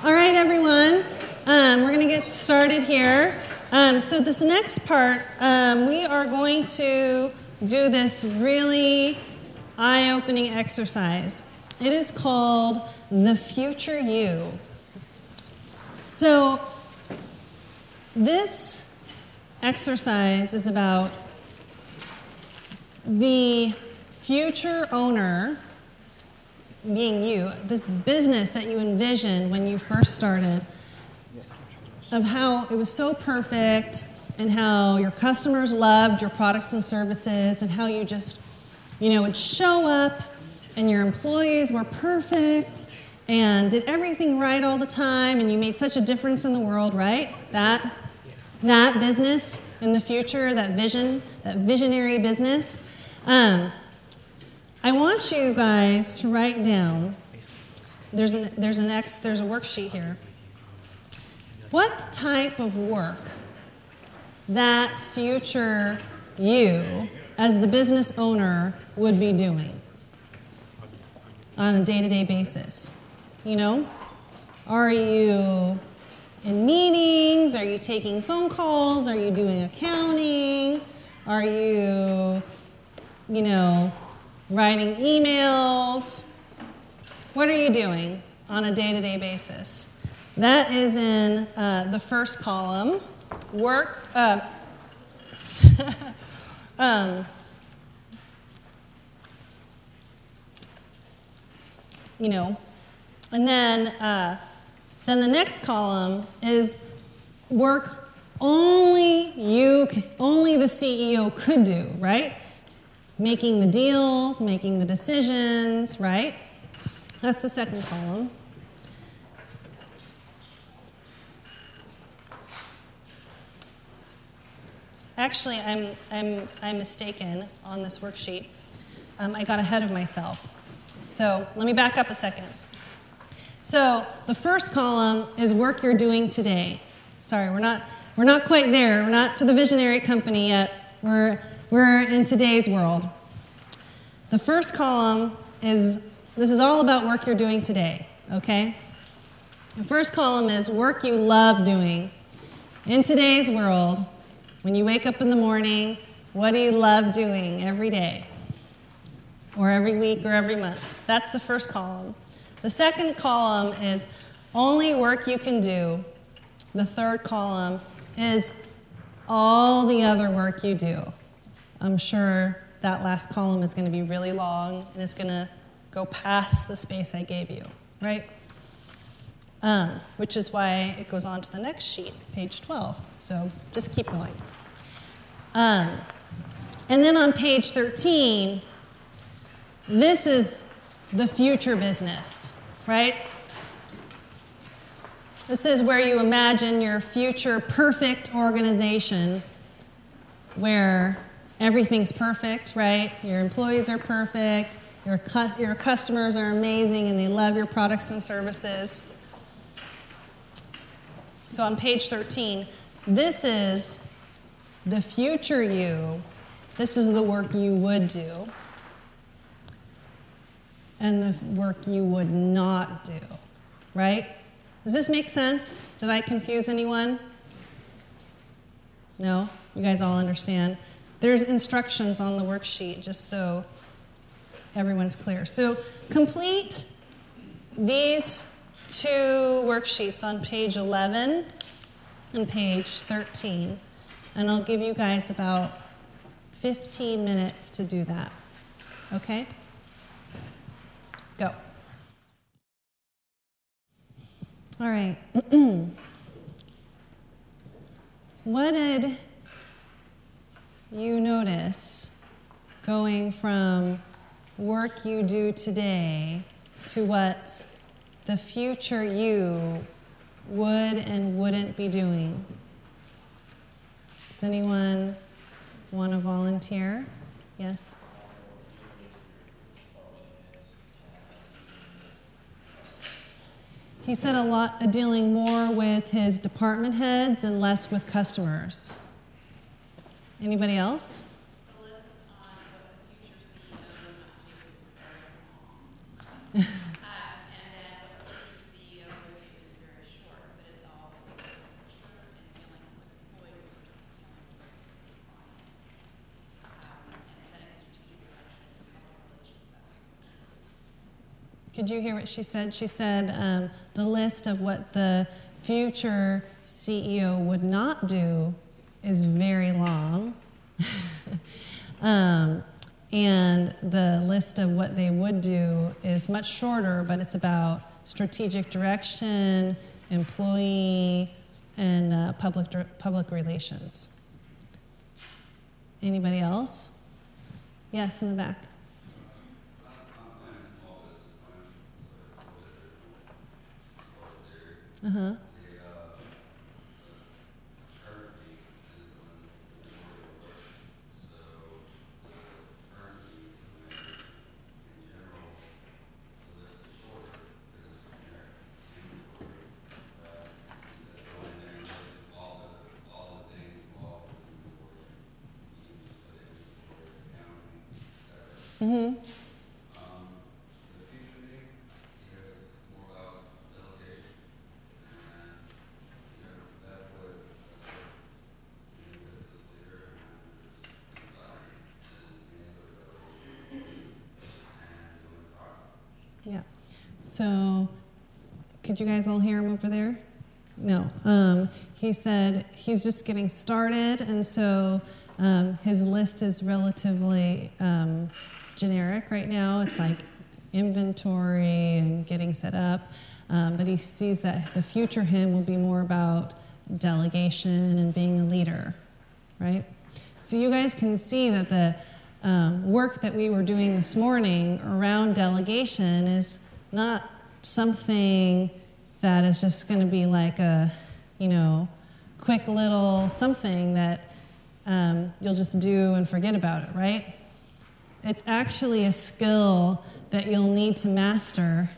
All right, everyone. We're going to get started here. So this next part, we are going to do this really eye-opening exercise. It is called The Future You. So this exercise is about the future owner being you, this business that you envisioned when you first started, of how it was so perfect and how your customers loved your products and services and how you just, would show up and your employees were perfect and did everything right all the time and you made such a difference in the world, right? That business in the future, that vision, that visionary business. I want you guys to write down, there's a worksheet here. What type of work that future you, as the business owner, would be doing on a day-to-day basis? Are you in meetings? Are you taking phone calls? Are you doing accounting? Are you, writing emails? What are you doing on a day-to-day basis? That is in the first column. Work. And then the next column is work only the CEO could do, right? Making the deals, making the decisions, right? That's the second column. Actually, I'm mistaken on this worksheet. I got ahead of myself. So let me back up a second. So the first column is work you're doing today. Sorry, we're not quite there. We're not to the visionary company yet. We're in today's world. The first column this is all about work you're doing today, okay? The first column is work you love doing. In today's world, when you wake up in the morning, what do you love doing every day? Or every week or every month? That's the first column. The second column is only work you can do. The third column is all the other work you do. I'm sure that last column is going to be really long and it's going to go past the space I gave you, right? Which is why it goes on to the next sheet, page 12. So just keep going. And then on page 13, this is the future business, right? This is where you imagine your future perfect organization where everything's perfect, right? Your employees are perfect, your customers are amazing and they love your products and services. So on page 13, this is the future you. This is the work you would do and the work you would not do, right? Does this make sense? Did I confuse anyone? No? You guys all understand? There's instructions on the worksheet just so everyone's clear. So complete these two worksheets on page 11 and page 13, and I'll give you guys about 15 minutes to do that. Okay? Go. All right. What did you notice going from work you do today to what the future you would and wouldn't be doing? Does anyone want to volunteer? Yes? He said a lot, dealing more with his department heads and less with customers. Anybody else? A list on what the future CEO would do. And then what the future CEO would do is very Could you hear what she said? She said the list of what the future CEO would not do is very long. And the list of what they would do is much shorter, but it's about strategic direction, employee, and public relations. Anybody else? Yes, in the back. Uh-huh. Mm-hmm. The future me is more about delegation, and that's what being a business leader and design and being able to delegate and doing product. Yeah. So, could you guys all hear him over there? No. He said he's just getting started, and so his list is relatively generic right now. It's like inventory and getting set up, but he sees that the future him will be more about delegation and being a leader, right? So you guys can see that the work that we were doing this morning around delegation is not something that is just going to be like a, quick little something that you'll just do and forget about it, right? It's actually a skill that you'll need to master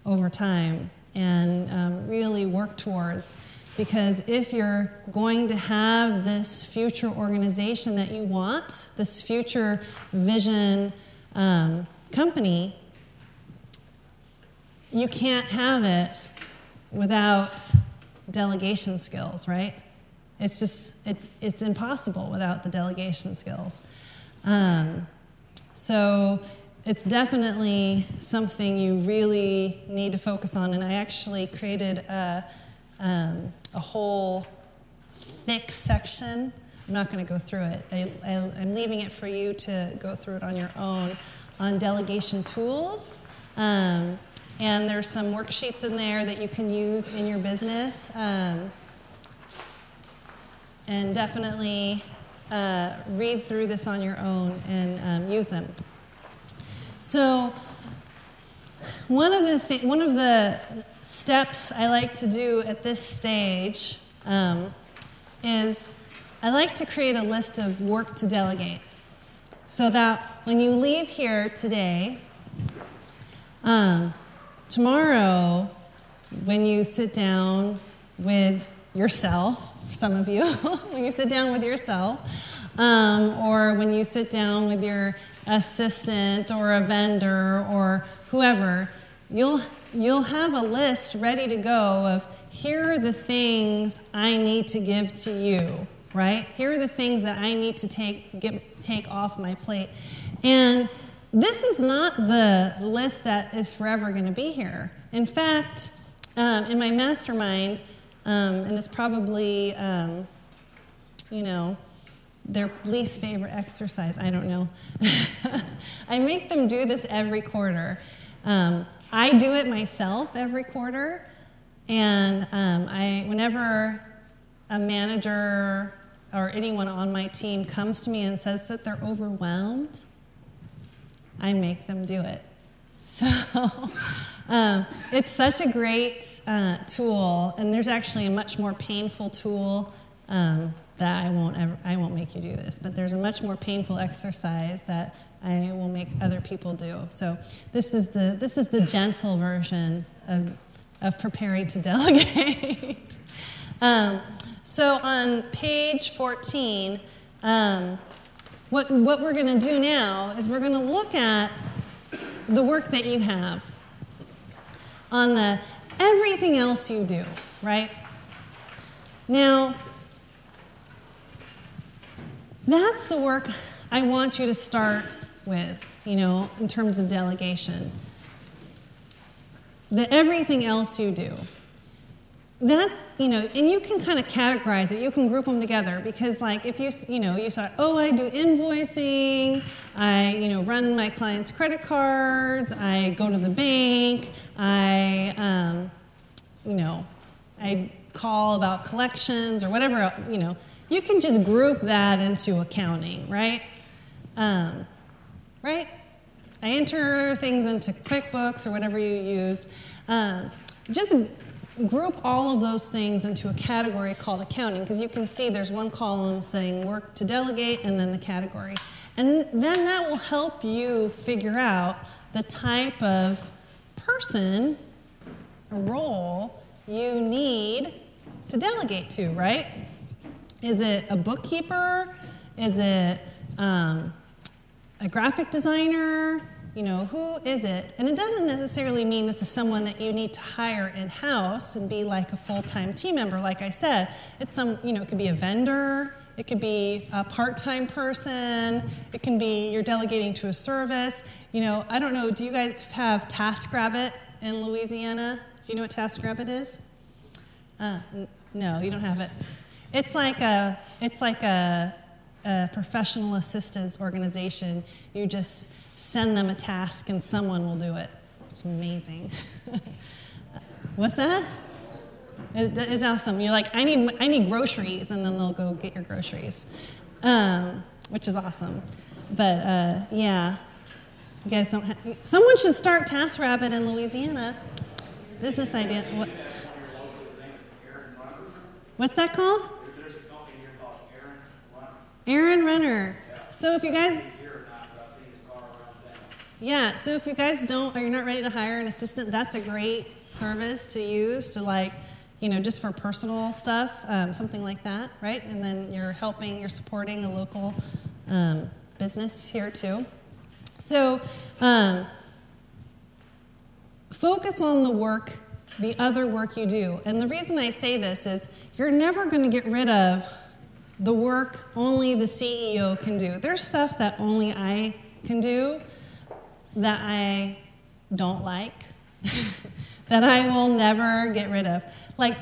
over time and really work towards. Because if you're going to have this future organization that you want, this future vision company, you can't have it without delegation skills, right? It's just, it's impossible without the delegation skills. So it's definitely something you really need to focus on. And I actually created a whole thick section. I'm not going to go through it. I'm leaving it for you to go through it on your own on delegation tools. And there's some worksheets in there that you can use in your business. And definitely read through this on your own and use them. So one of the steps I like to do at this stage is I like to create a list of work to delegate, so that when you leave here today, tomorrow, when you sit down with yourself, for some of you, when you sit down with yourself, or when you sit down with your assistant or a vendor or whoever, you'll have a list ready to go of, here are the things I need to give to you, right? Here are the things that I need to take off my plate. And this is not the list that is forever going to be here. In fact, in my mastermind, and it's probably, their least favorite exercise, I don't know. I make them do this every quarter. I do it myself every quarter, and whenever a manager or anyone on my team comes to me and says that they're overwhelmed, I make them do it. So it's such a great tool, and there's actually a much more painful tool that I won't make you do this, but there's a much more painful exercise that I will make other people do. So this is the gentle version of preparing to delegate. So on page 14, what we're going to do now is we're going to look at the work that you have on the everything else you do, right? Now, that's the work I want you to start with, in terms of delegation. everything else you do. That's, and you can kind of categorize it. You can group them together because, like, if you thought, oh, I do invoicing, I, run my clients' credit cards, I go to the bank, I call about collections or whatever, you can just group that into accounting, right? Right? I enter things into QuickBooks or whatever you use. Just group all of those things into a category called accounting, because you can see there's one column saying work to delegate and then the category. And then that will help you figure out the type of person or role you need to delegate to, right? Is it a bookkeeper? Is it a graphic designer? Who is it? And it doesn't necessarily mean this is someone that you need to hire in-house and be like a full-time team member. Like I said, it's it could be a vendor, it could be a part-time person, it can be you're delegating to a service. I don't know, do you guys have TaskRabbit in Louisiana? Do you know what TaskRabbit is? No, you don't have it. It's like a professional assistance organization. You just send them a task and someone will do it. It's amazing. What's that? It's awesome. You're like, I need groceries, and then they'll go get your groceries, which is awesome. But yeah, you guys don't have. Someone should start TaskRabbit in Louisiana. Business idea. What's that called? There's a company here called Aaron Runner. Aaron Runner. So if you guys. Yeah, so if you guys you're not ready to hire an assistant, that's a great service to use to just for personal stuff, something like that, right? And then you're supporting a local business here too. So focus on the other work you do. And the reason I say this is you're never going to get rid of the work only the CEO can do. There's stuff that only I can do that I don't like, that I will never get rid of. Like,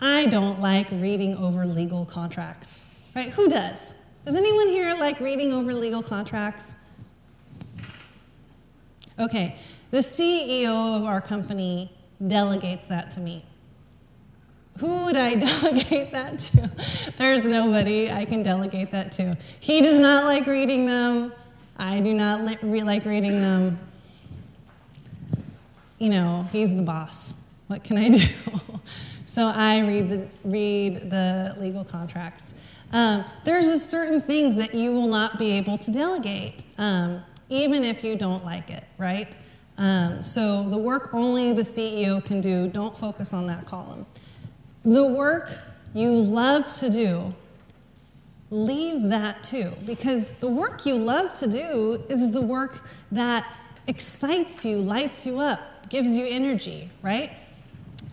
I don't like reading over legal contracts, right? Who does? Does anyone here like reading over legal contracts? Okay, the CEO of our company delegates that to me. Who would I delegate that to? There's nobody I can delegate that to. He does not like reading them. I do not like reading them. He's the boss. What can I do? So I read the legal contracts. There's just certain things that you will not be able to delegate, even if you don't like it, right? So the work only the CEO can do, don't focus on that column. The work you love to do, leave that too, because the work you love to do is the work that excites you, lights you up, gives you energy, right?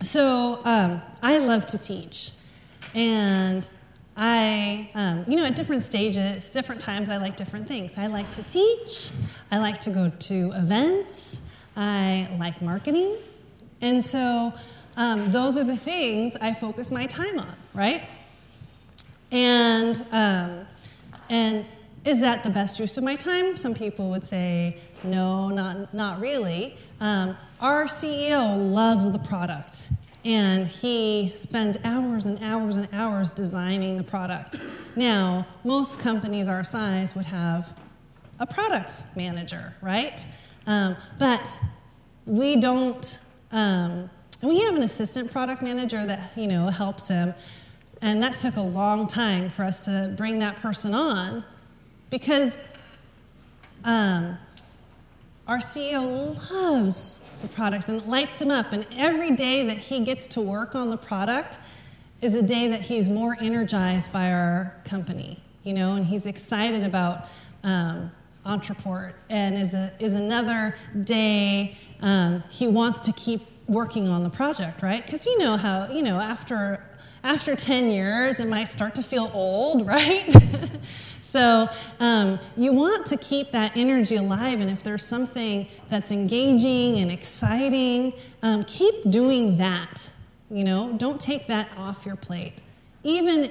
So I love to teach, and at different stages, different times, I like different things. I like to teach, I like to go to events, I like marketing, and so those are the things I focus my time on, right? And is that the best use of my time? Some people would say, no, not really. Our CEO loves the product, and he spends hours and hours and hours designing the product. Now, most companies our size would have a product manager, right? But we don't. We have an assistant product manager that helps him. And that took a long time for us to bring that person on because our CEO loves the product and it lights him up. And every day that he gets to work on the product is a day that he's more energized by our company, and he's excited about Entreport. And is another day he wants to keep working on the project, right? Because you know how, after 10 years, it might start to feel old, right? So you want to keep that energy alive, and if there's something that's engaging and exciting, keep doing that. Don't take that off your plate, even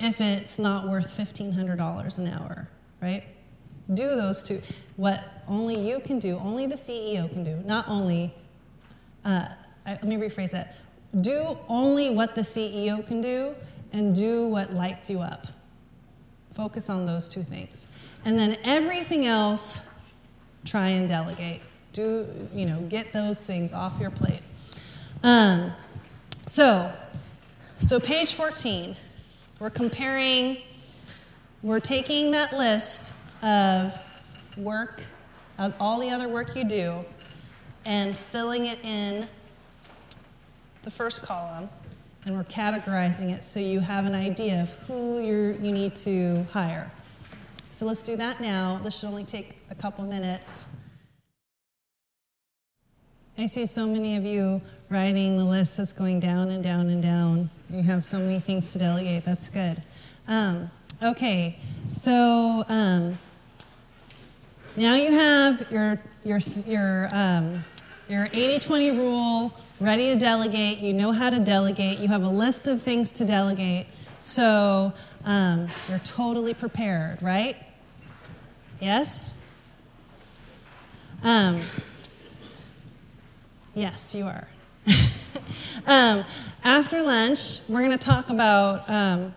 if it's not worth $1,500 an hour, right? Do those two. What only you can do, only the CEO can do, not only, let me rephrase that. Do only what the CEO can do, and do what lights you up. Focus on those two things. And then everything else, try and delegate. Get those things off your plate. So page 14, we're taking that list of work, of all the other work you do, and filling it in the first column, and we're categorizing it so you have an idea of who you need to hire. So let's do that now. This should only take a couple minutes. I see so many of you writing the list that's going down and down and down. You have so many things to delegate. That's good. Okay, so now you have your 80-20 rule ready to delegate. You know how to delegate. You have a list of things to delegate. So you're totally prepared, right? Yes? Yes, you are. After lunch, we're going to talk about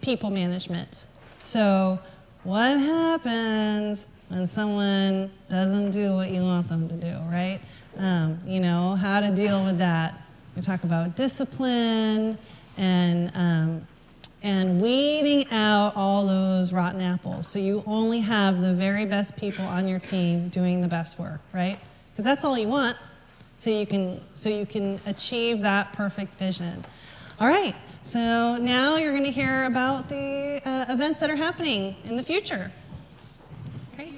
people management. So what happens when someone doesn't do what you want them to do, right? How to deal with that. We talk about discipline and weeding out all those rotten apples. So you only have the very best people on your team doing the best work, right? Because that's all you want. So you can achieve that perfect vision. All right. So now you're going to hear about the events that are happening in the future. Okay.